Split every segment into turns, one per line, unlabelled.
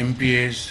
MPs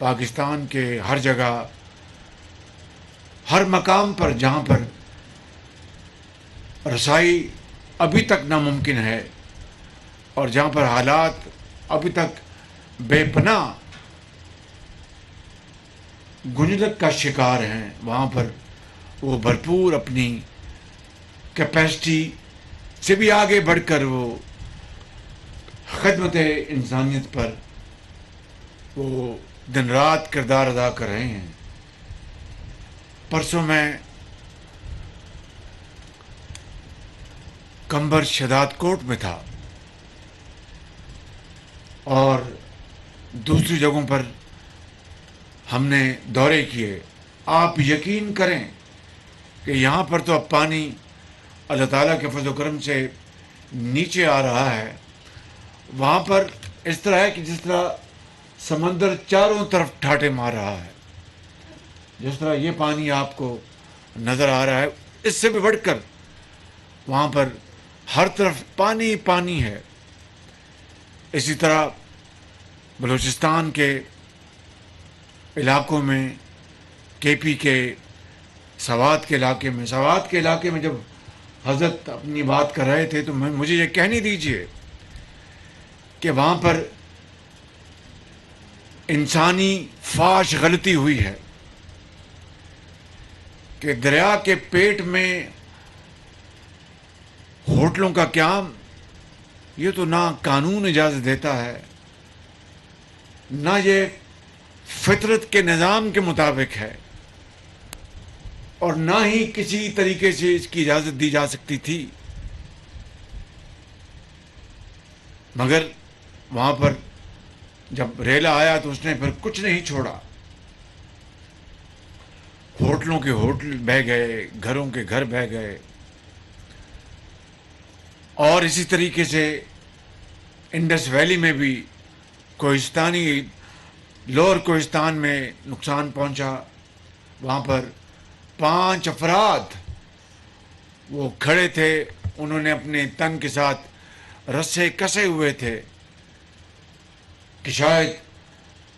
Pakistan کے ہر جگہ، ہر مقام پر جہاں پر رسائی ابھی تک ناممکن ہے اور جہاں پر حالات ابھی تک بے پناہ گنجلک کا شکار ہیں، وہاں پر وہ بھرپور اپنی کیپیسٹی سے بھی آگے بڑھ کر وہ خدمت انسانیت پر وہ دن رات کردار ادا کر رہے ہیں۔ پرسوں میں کمبر شداد کوٹ میں تھا اور دوسری جگہوں پر ہم نے دورے کیے۔ آپ یقین کریں کہ یہاں پر تو اب پانی اللہ تعالیٰ کے فضل و کرم سے نیچے آ رہا ہے، وہاں پر اس طرح ہے کہ جس طرح سمندر چاروں طرف ٹھاٹے مار رہا ہے، جس طرح یہ پانی آپ کو نظر آ رہا ہے، اس سے بھی بڑھ کر وہاں پر ہر طرف پانی پانی ہے۔ اسی طرح بلوچستان کے علاقوں میں، کے پی کے سوات کے علاقے میں جب حضرت اپنی بات کر رہے تھے تو مجھے یہ کہنے دیجئے کہ وہاں پر انسانی فاش غلطی ہوئی ہے کہ دریا کے پیٹ میں ہوٹلوں کا قیام، یہ تو نہ قانون اجازت دیتا ہے، نہ یہ فطرت کے نظام کے مطابق ہے، اور نہ ہی کسی طریقے سے اس کی اجازت دی جا سکتی تھی۔ مگر وہاں پر جب ریلا آیا تو اس نے پھر کچھ نہیں چھوڑا، ہوٹلوں کے ہوٹل بہہ گئے، گھروں کے گھر بہہ گئے، اور اسی طریقے سے انڈس ویلی میں بھی کوہستانی لوور کوہستان میں نقصان پہنچا۔ وہاں پر 5 افراد وہ کھڑے تھے، انہوں نے اپنے تن کے ساتھ رسے کسے ہوئے تھے کہ شاید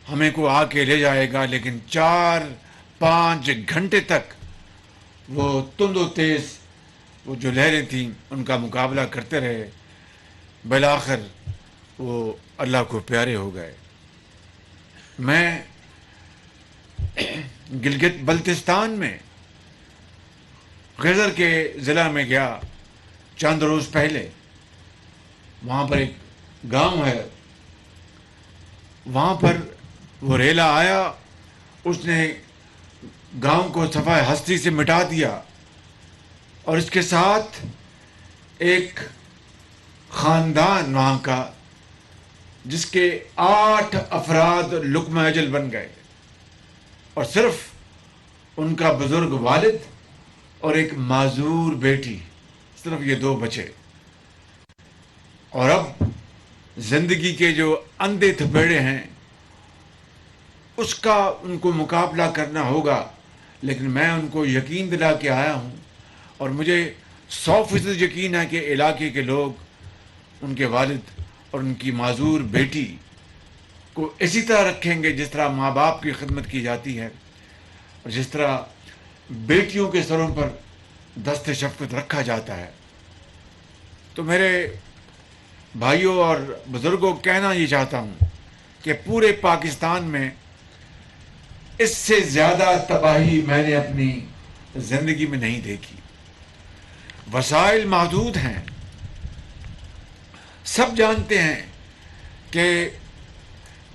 ہمیں کو آ کے لے جائے گا، لیکن 4-5 گھنٹے تک وہ تند و تیز وہ جو لہریں تھیں ان کا مقابلہ کرتے رہے، بالآخر وہ اللہ کو پیارے ہو گئے۔ میں گلگت بلتستان میں غزر کے ضلع میں گیا چند روز پہلے۔ وہاں پر ایک گاؤں ہے، وہاں پر وہ ریلا آیا، اس نے گاؤں کو صفحہ ہستی سے مٹا دیا، اور اس کے ساتھ ایک خاندان وہاں کا جس کے 8 افراد لقمہ اجل بن گئے، اور صرف ان کا بزرگ والد اور ایک معذور بیٹی، صرف یہ 2 بچے۔ اور اب زندگی کے جو اندھے تھپیڑے ہیں اس کا ان کو مقابلہ کرنا ہوگا، لیکن میں ان کو یقین دلا کے آیا ہوں، اور مجھے 100% یقین ہے کہ علاقے کے لوگ ان کے والد اور ان کی معذور بیٹی کو اسی طرح رکھیں گے جس طرح ماں باپ کی خدمت کی جاتی ہے، اور جس طرح بیٹیوں کے سروں پر دست شفقت رکھا جاتا ہے۔ تو میرے بھائیوں اور بزرگوں، کہنا یہ چاہتا ہوں کہ پورے پاکستان میں اس سے زیادہ تباہی میں نے اپنی زندگی میں نہیں دیکھی۔ وسائل محدود ہیں، سب جانتے ہیں کہ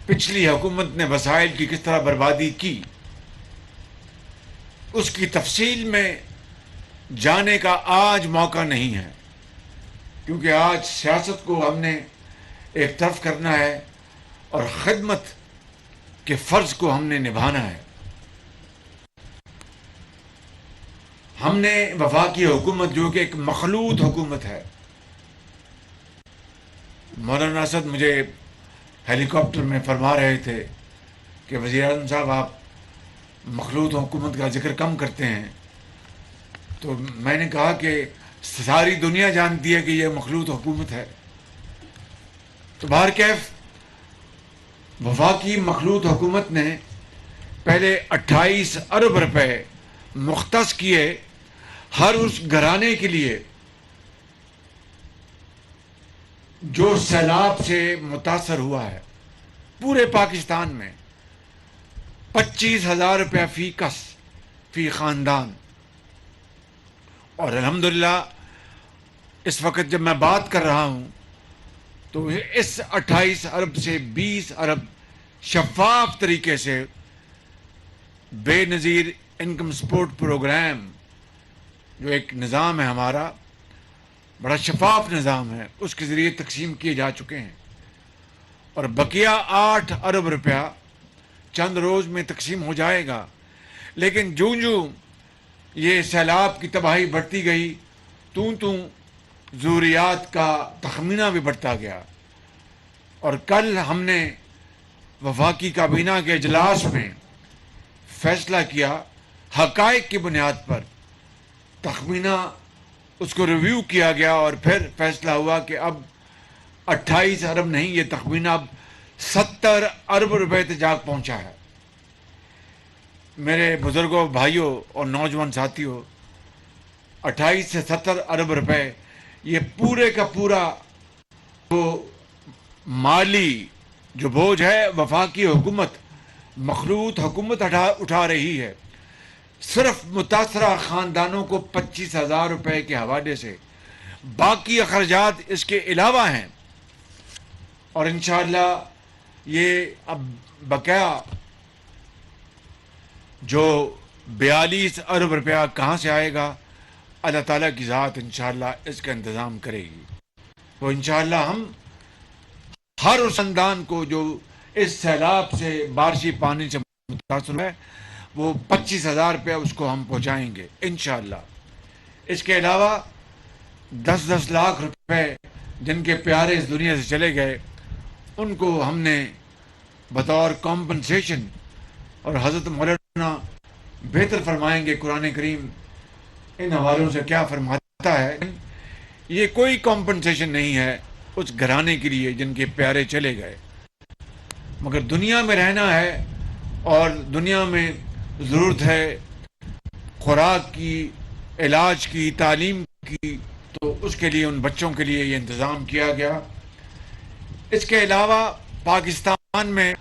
پچھلی حکومت نے وسائل کی کس طرح بربادی کی، اس کی تفصیل میں جانے کا آج موقع نہیں ہے، کیونکہ آج سیاست کو ہم نے ایک طرف کرنا ہے اور خدمت کے فرض کو ہم نے نبھانا ہے۔ ہم نے وفاقی حکومت جو کہ ایک مخلوط حکومت ہے، مولانا اسد مجھے ہیلی کاپٹر میں فرما رہے تھے کہ وزیر اعظم صاحب آپ مخلوط حکومت کا ذکر کم کرتے ہیں، تو میں نے کہا کہ ساری دنیا جانتی ہے کہ یہ مخلوط حکومت ہے۔ تو بہرکیف وفاقی مخلوط حکومت نے پہلے 28 ارب روپے مختص کیے ہر اس گھرانے کے لیے جو سیلاب سے متاثر ہوا ہے پورے پاکستان میں. 25,000 روپیہ فی کس فی خاندان. اور الحمدللہ اس وقت جب میں بات کر رہا ہوں تو اس 28 ارب سے 20 ارب شفاف طریقے سے بے نظیر انکم سپورٹ پروگرام جو ایک نظام ہے ہمارا، بڑا شفاف نظام ہے، اس کے ذریعے تقسیم کیے جا چکے ہیں. اور بقیہ 8 ارب روپیہ چند روز میں تقسیم ہو جائے گا. لیکن جوں یہ سیلاب کی تباہی بڑھتی گئی توں ضروریات کا تخمینہ بھی بڑھتا گیا. اور کل ہم نے وفاقی کابینہ کے اجلاس میں فیصلہ کیا، حقائق کی بنیاد پر تخمینہ اس کو ریویو کیا گیا اور پھر فیصلہ ہوا کہ اب 28 ارب نہیں، یہ تخمینہ اب 70 ارب روپے تک جا پہنچا ہے. میرے بزرگوں، بھائیوں اور نوجوان ساتھیوں، 28 سے 70 ارب روپے یہ پورے کا پورا وہ مالی جو بوجھ ہے وفاقی حکومت، مخلوط حکومت اٹھا رہی ہے. صرف متاثرہ خاندانوں کو 25,000 روپے کے حوالے سے، باقی اخراجات اس کے علاوہ ہیں. اور انشاءاللہ یہ اب بقیہ جو 42 ارب روپیہ کہاں سے آئے گا، اللہ تعالیٰ کی ذات انشاءاللہ اس کا انتظام کرے گی. تو انشاءاللہ ہم ہر اس خاندان کو جو اس سیلاب سے، بارشی پانی سے متاثر ہے، وہ 25,000 روپیہ اس کو ہم پہنچائیں گے انشاءاللہ. اس کے علاوہ 10 لاکھ روپے جن کے پیارے اس دنیا سے چلے گئے ان کو ہم نے بطور کمپنسیشن، اور حضرت مولانا بہتر فرمائیں گے قرآن کریم ان حوالوں سے کیا فرماتا ہے. یہ کوئی کمپنسیشن نہیں ہے اس گھرانے کے لیے جن کے پیارے چلے گئے، مگر دنیا میں رہنا ہے اور دنیا میں ضرورت ہے خوراک کی، علاج کی، تعلیم کی، تو اس کے لیے ان بچوں کے لیے یہ انتظام کیا گیا. اس کے علاوہ پاکستان میں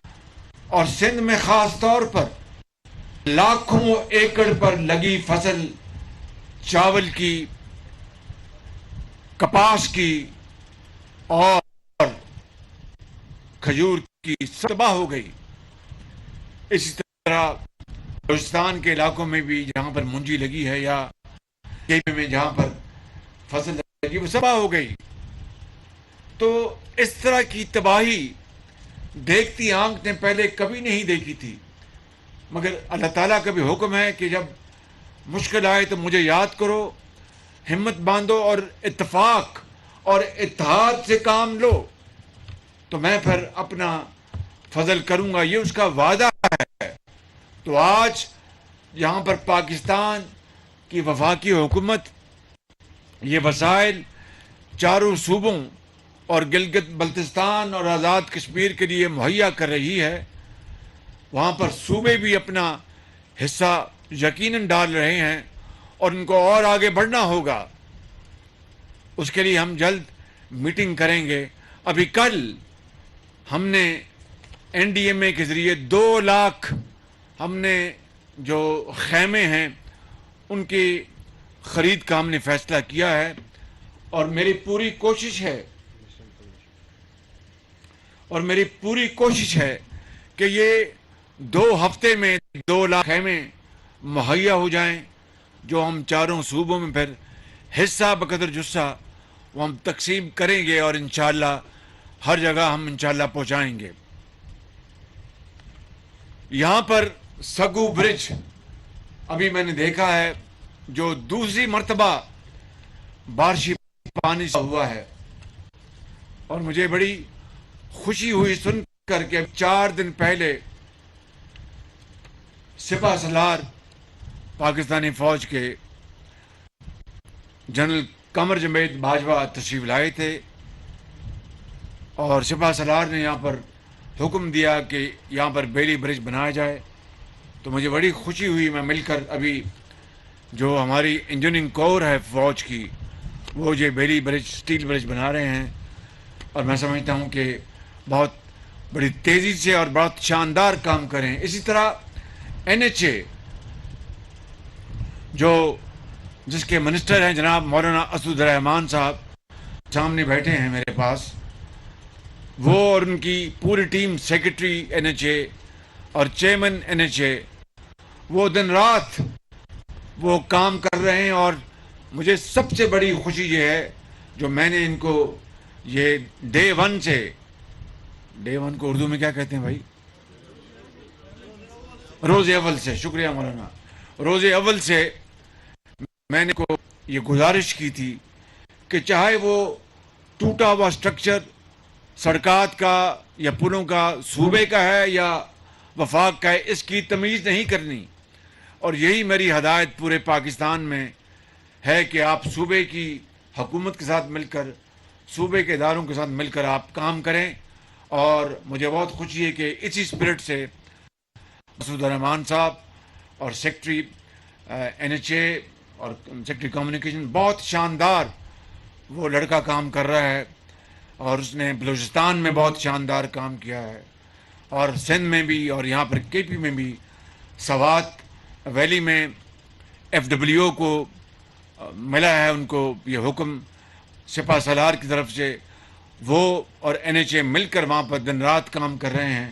اور سندھ میں خاص طور پر لاکھوں ایکڑ پر لگی فصل چاول کی، کپاس کی اور کھجور کی تباہ ہو گئی. اسی طرح بلوچستان کے علاقوں میں بھی جہاں پر منجی لگی ہے یا میں جہاں پر فصل لگی وہ تباہ ہو گئی. تو اس طرح کی تباہی دیکھتی آنکھ نے پہلے کبھی نہیں دیکھی تھی، مگر اللہ تعالیٰ کا بھی حکم ہے کہ جب مشکل آئے تو مجھے یاد کرو، ہمت باندھو اور اتفاق اور اتحاد سے کام لو تو میں پھر اپنا فضل کروں گا، یہ اس کا وعدہ ہے. تو آج یہاں پر پاکستان کی وفاقی حکومت یہ وسائل چاروں صوبوں اور گلگت بلتستان اور آزاد کشمیر کے لیے مہیا کر رہی ہے. وہاں پر صوبے بھی اپنا حصہ یقیناً ڈال رہے ہیں اور ان کو اور آگے بڑھنا ہوگا. اس کے لیے ہم جلد میٹنگ کریں گے. ابھی کل ہم نے این ڈی ایم اے کے ذریعے 2 لاکھ ہم نے جو خیمے ہیں ان کی خرید کا ہم نے فیصلہ کیا ہے. اور میری پوری کوشش ہے کہ یہ 2 ہفتے میں 2 لاکھ خیمے مہیا ہو جائیں جو ہم چاروں صوبوں میں پھر حصہ بقدر جسہ وہ ہم تقسیم کریں گے اور انشاءاللہ ہر جگہ ہم انشاءاللہ پہنچائیں گے. یہاں پر سگو برج ابھی میں نے دیکھا ہے جو دوسری مرتبہ بارشی پانی سے ہوا ہے، اور مجھے بڑی خوشی ہوئی سن کر کے 4 دن پہلے سپہ سالار پاکستانی فوج کے جنرل قمر جاوید باجوہ تشریف لائے تھے اور سپہ سالار نے یہاں پر حکم دیا کہ یہاں پر بیلی برج بنایا جائے. تو مجھے بڑی خوشی ہوئی میں مل کر ابھی جو ہماری انجینئرنگ کور ہے فوج کی وہ یہ بیلی برج اسٹیل برج بنا رہے ہیں اور میں سمجھتا ہوں کہ بہت بڑی تیزی سے اور بہت شاندار کام کریں. اسی طرح NHA جو جس کے منسٹر ہیں جناب مولانا اسد الرحمان صاحب سامنے بیٹھے ہیں میرے پاس, وہ اور ان کی پوری ٹیم سیکرٹری NHA اور چیئرمین NHA وہ دن رات وہ کام کر رہے ہیں. اور مجھے سب سے بڑی خوشی یہ ہے جو میں نے ان کو یہ ڈے ون کو اردو میں کیا کہتے ہیں بھائی, روز اول سے, شکریہ مولانا, روز اول سے میں نے کو یہ گزارش کی تھی کہ چاہے وہ ٹوٹا ہوا سٹرکچر سڑکات کا یا پلوں کا صوبے کا ہے یا وفاق کا ہے, اس کی تمیز نہیں کرنی. اور یہی میری ہدایت پورے پاکستان میں ہے کہ آپ صوبے کی حکومت کے ساتھ مل کر, صوبے کے اداروں کے ساتھ مل کر آپ کام کریں. اور مجھے بہت خوشی ہے کہ اسی اسپرٹ سے اسد الرحمان صاحب اور سیکرٹری NHA اور سیکرٹری کمیونیکیشن بہت شاندار وہ لڑکا کام کر رہا ہے, اور اس نے بلوچستان میں بہت شاندار کام کیا ہے, اور سندھ میں بھی, اور یہاں پر KP میں بھی, سوات ویلی میں FWO کو ملا ہے ان کو یہ حکم سپہ سالار کی طرف سے, وہ اور NHA مل کر وہاں پر دن رات کام کر رہے ہیں.